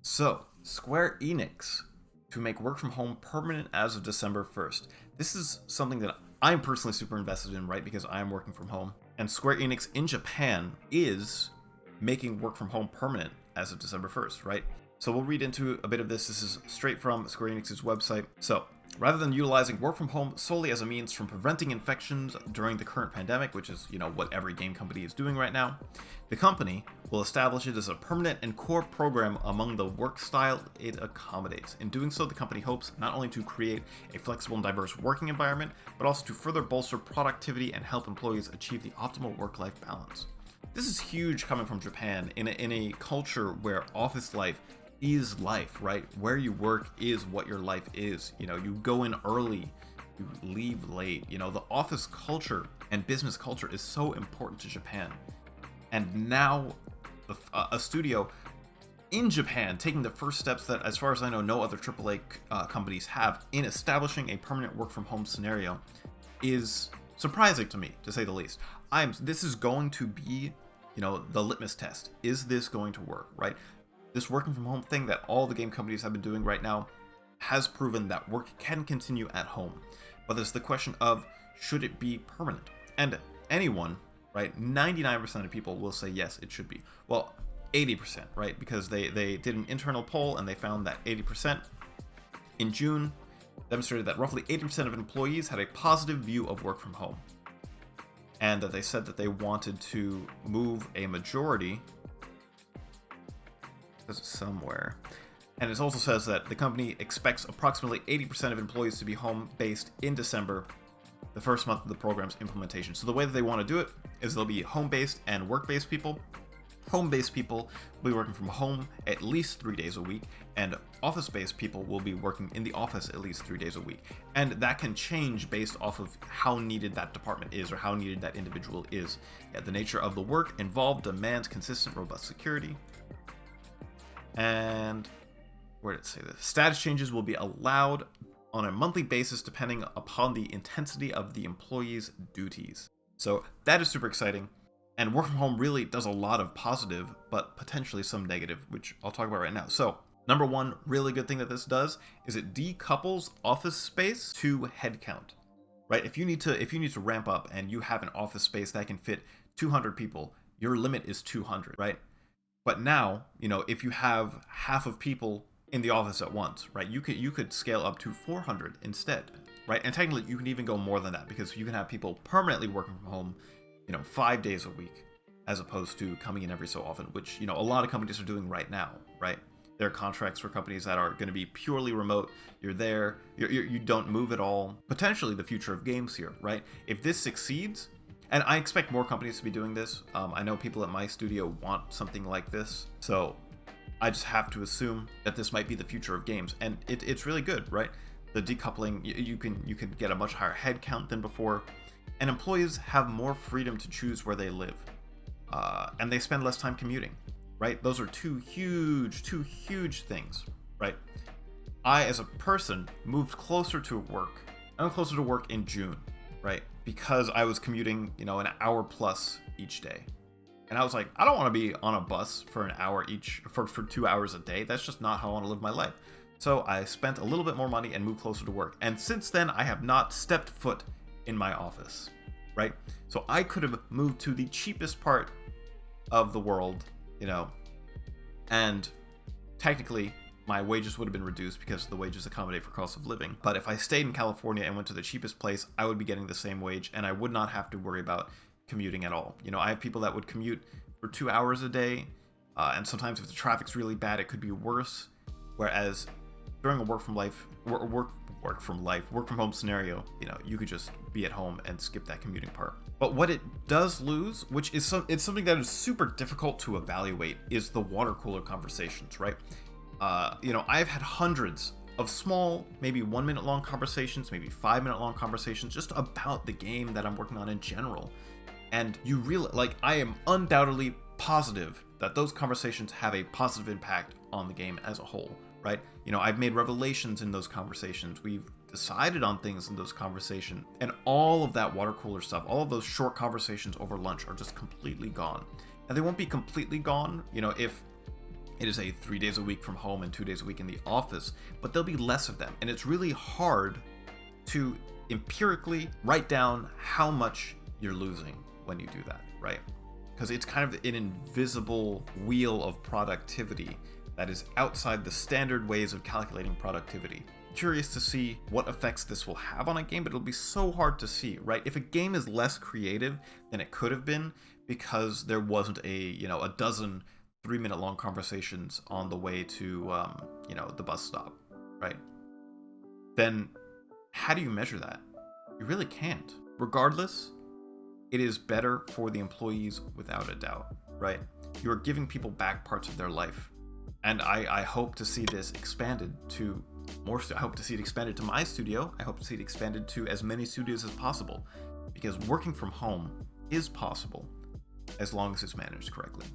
So, Square Enix to make work from home permanent as of December 1st. This is something that I'm personally super invested in, right? Because I am working from home. And Square Enix in Japan is making work from home permanent as of December 1st, right? So we'll read into a bit of this. This is straight from Square Enix's website. So, rather than utilizing work from home solely as a means from preventing infections during the current pandemic, which is, what every game company is doing right now, the company will establish it as a permanent and core program among the work style it accommodates. In doing so, the company hopes not only to create a flexible and diverse working environment, but also to further bolster productivity and help employees achieve the optimal work-life balance. This is huge coming from Japan in a culture where office life is life, right? Where you work is what your life is. You go in early, you leave late. The office culture and business culture is so important to Japan. And now a studio in Japan taking the first steps that, as far as I know, no other AAA companies have in establishing a permanent work from home scenario is surprising to me, to say the least. This is going to be, the litmus test. Is this going to work, right? This working from home thing that all the game companies have been doing right now has proven that work can continue at home. But there's the question of, should it be permanent? And anyone, right, 99% of people will say yes, it should be. Well, 80%, right? Because they did an internal poll and they found that 80% in June demonstrated that roughly 80% of employees had a positive view of work from home. And that they said that they wanted to move a majority somewhere. And it also says that the company expects approximately 80% of employees to be home-based in December, the first month of the program's implementation. So the way that they want to do it is they'll be home-based and work-based people. Home-based people will be working from home at least 3 days a week, and office-based people will be working in the office at least 3 days a week. And that can change based off of how needed that department is or how needed that individual is. The nature of the work involved demands consistent, robust security. And where did it say this? Status changes will be allowed on a monthly basis depending upon the intensity of the employee's duties. So that is super exciting. And work from home really does a lot of positive, but potentially some negative, which I'll talk about right now. So number one really good thing that this does is it decouples office space to headcount, right? If you need to ramp up and you have an office space that can fit 200 people, your limit is 200, right? But now, if you have half of people in the office at once, right, you could scale up to 400 instead, right? And technically, you can even go more than that because you can have people permanently working from home, 5 days a week, as opposed to coming in every so often, which, a lot of companies are doing right now, right? There are contracts for companies that are going to be purely remote. You're there, you don't move at all. Potentially the future of games here, right? If this succeeds, and I expect more companies to be doing this. I know people at my studio want something like this, so I just have to assume that this might be the future of games, and it's really good, right? The decoupling, you can get a much higher head count than before, and employees have more freedom to choose where they live, and they spend less time commuting, right? Those are two huge things, right? I, as a person, moved closer to work. I'm closer to work in June, right? Because I was commuting, an hour plus each day. And I was like, I don't want to be on a bus for an hour each, for 2 hours a day. That's just not how I want to live my life. So I spent a little bit more money and moved closer to work. And since then, I have not stepped foot in my office, right? So I could have moved to the cheapest part of the world, and technically, my wages would have been reduced because the wages accommodate for cost of living. But if I stayed in California and went to the cheapest place, I would be getting the same wage and I would not have to worry about commuting at all. I have people that would commute for 2 hours a day, and sometimes if the traffic's really bad, it could be worse. Whereas during a work from home scenario, you could just be at home and skip that commuting part. But what it does lose, which is it's something that is super difficult to evaluate, is the water cooler conversations, right? I've had hundreds of small, maybe 1 minute long conversations, maybe 5 minute long conversations just about the game that I'm working on in general. And you really, I am undoubtedly positive that those conversations have a positive impact on the game as a whole, right? I've made revelations in those conversations. We've decided on things in those conversations. And all of that water cooler stuff, all of those short conversations over lunch are just completely gone. And they won't be completely gone, if it is a 3 days a week from home and 2 days a week in the office, but there'll be less of them. And it's really hard to empirically write down how much you're losing when you do that, right? Because it's kind of an invisible wheel of productivity that is outside the standard ways of calculating productivity. Curious to see what effects this will have on a game, but it'll be so hard to see, right? If a game is less creative than it could have been because there wasn't a dozen 3-minute long conversations on the way to the bus stop, right? Then how do you measure that? You really can't. Regardless, it is better for the employees without a doubt, right? You are giving people back parts of their life. And I hope to see this expanded to more. I hope to see it expanded to my studio. I hope to see it expanded to as many studios as possible, because working from home is possible as long as it's managed correctly.